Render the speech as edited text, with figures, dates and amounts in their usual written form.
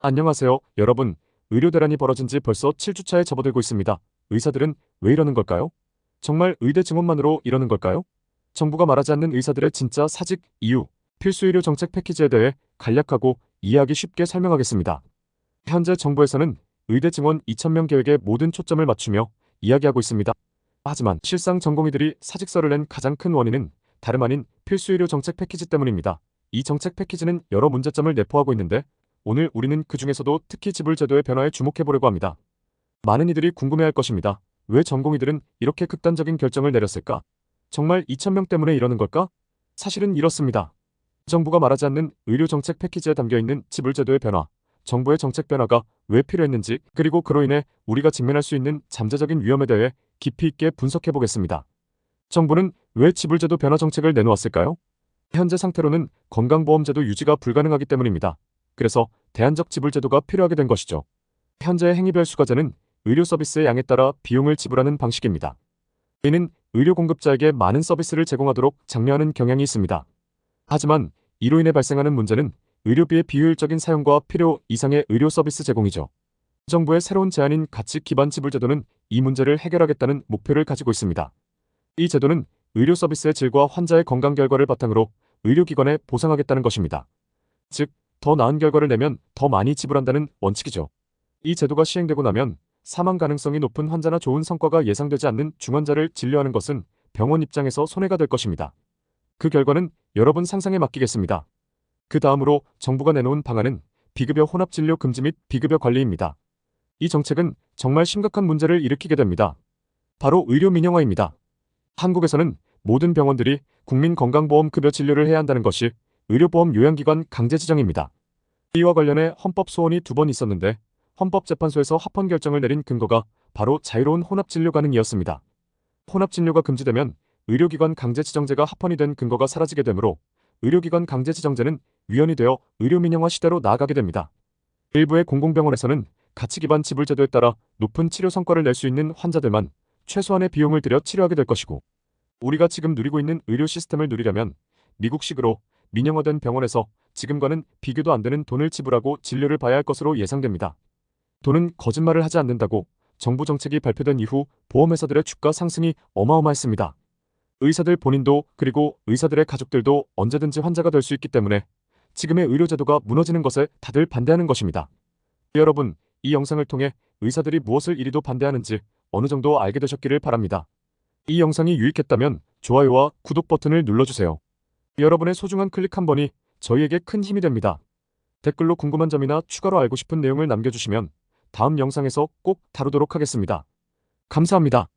안녕하세요, 여러분. 의료 대란이 벌어진 지 벌써 7주차에 접어들고 있습니다. 의사들은 왜 이러는 걸까요? 정말 의대 증원만으로 이러는 걸까요? 정부가 말하지 않는 의사들의 진짜 사직 이유, 필수 의료 정책 패키지에 대해 간략하고 이해하기 쉽게 설명하겠습니다. 현재 정부에서는 의대 증원 2,000명 계획에 모든 초점을 맞추며 이야기하고 있습니다. 하지만 실상 전공의들이 사직서를 낸 가장 큰 원인은 다름 아닌 필수 의료 정책 패키지 때문입니다. 이 정책 패키지는 여러 문제점을 내포하고 있는데 오늘 우리는 그 중에서도 특히 지불 제도의 변화에 주목해 보려고 합니다. 많은 이들이 궁금해할 것입니다. 왜 전공의들은 이렇게 극단적인 결정을 내렸을까? 정말 2,000명 때문에 이러는 걸까? 사실은 이렇습니다. 정부가 말하지 않는 의료 정책 패키지에 담겨 있는 지불 제도의 변화, 정부의 정책 변화가 왜 필요했는지, 그리고 그로 인해 우리가 직면할 수 있는 잠재적인 위험에 대해 깊이 있게 분석해 보겠습니다. 정부는 왜 지불제도 변화 정책을 내놓았을까요? 현재 상태로는 건강보험제도 유지가 불가능하기 때문입니다. 그래서 대안적 지불제도가 필요하게 된 것이죠. 현재 행위별 수가제는 의료 서비스의 양에 따라 비용을 지불하는 방식입니다. 이는 의료 공급자에게 많은 서비스를 제공하도록 장려하는 경향이 있습니다. 하지만 이로 인해 발생하는 문제는 의료비의 비효율적인 사용과 필요 이상의 의료 서비스 제공이죠. 정부의 새로운 제안인 가치 기반 지불제도는 이 문제를 해결하겠다는 목표를 가지고 있습니다. 이 제도는 의료 서비스의 질과 환자의 건강 결과를 바탕으로 의료기관에 보상하겠다는 것입니다. 즉, 더 나은 결과를 내면 더 많이 지불한다는 원칙이죠. 이 제도가 시행되고 나면 사망 가능성이 높은 환자나 좋은 성과가 예상되지 않는 중환자를 진료하는 것은 병원 입장에서 손해가 될 것입니다. 그 결과는 여러분 상상에 맡기겠습니다. 그 다음으로 정부가 내놓은 방안은 비급여 혼합 진료 금지 및 비급여 관리입니다. 이 정책은 정말 심각한 문제를 일으키게 됩니다. 바로 의료 민영화입니다. 한국에서는 모든 병원들이 국민건강보험 급여 진료를 해야 한다는 것이 의료보험 요양기관 강제 지정입니다. 이와 관련해 헌법 소원이 2번 있었는데 헌법재판소에서 합헌 결정을 내린 근거가 바로 자유로운 혼합진료 가능이었습니다. 혼합진료가 금지되면 의료기관 강제 지정제가 합헌이 된 근거가 사라지게 되므로 의료기관 강제 지정제는 위헌이 되어 의료민영화 시대로 나아가게 됩니다. 일부의 공공병원에서는 가치 기반 지불 제도에 따라 높은 치료 성과를 낼 수 있는 환자들만 최소한의 비용을 들여 치료하게 될 것이고, 우리가 지금 누리고 있는 의료 시스템을 누리려면 미국식으로 민영화된 병원에서 지금과는 비교도 안 되는 돈을 지불하고 진료를 봐야 할 것으로 예상됩니다. 돈은 거짓말을 하지 않는다고 정부 정책이 발표된 이후 보험회사들의 주가 상승이 어마어마했습니다. 의사들 본인도 그리고 의사들의 가족들도 언제든지 환자가 될 수 있기 때문에 지금의 의료제도가 무너지는 것에 다들 반대하는 것입니다. 여러분, 이 영상을 통해 의사들이 무엇을 이리도 반대하는지 어느 정도 알게 되셨기를 바랍니다. 이 영상이 유익했다면 좋아요와 구독 버튼을 눌러주세요. 여러분의 소중한 클릭 한 번이 저희에게 큰 힘이 됩니다. 댓글로 궁금한 점이나 추가로 알고 싶은 내용을 남겨주시면 다음 영상에서 꼭 다루도록 하겠습니다. 감사합니다.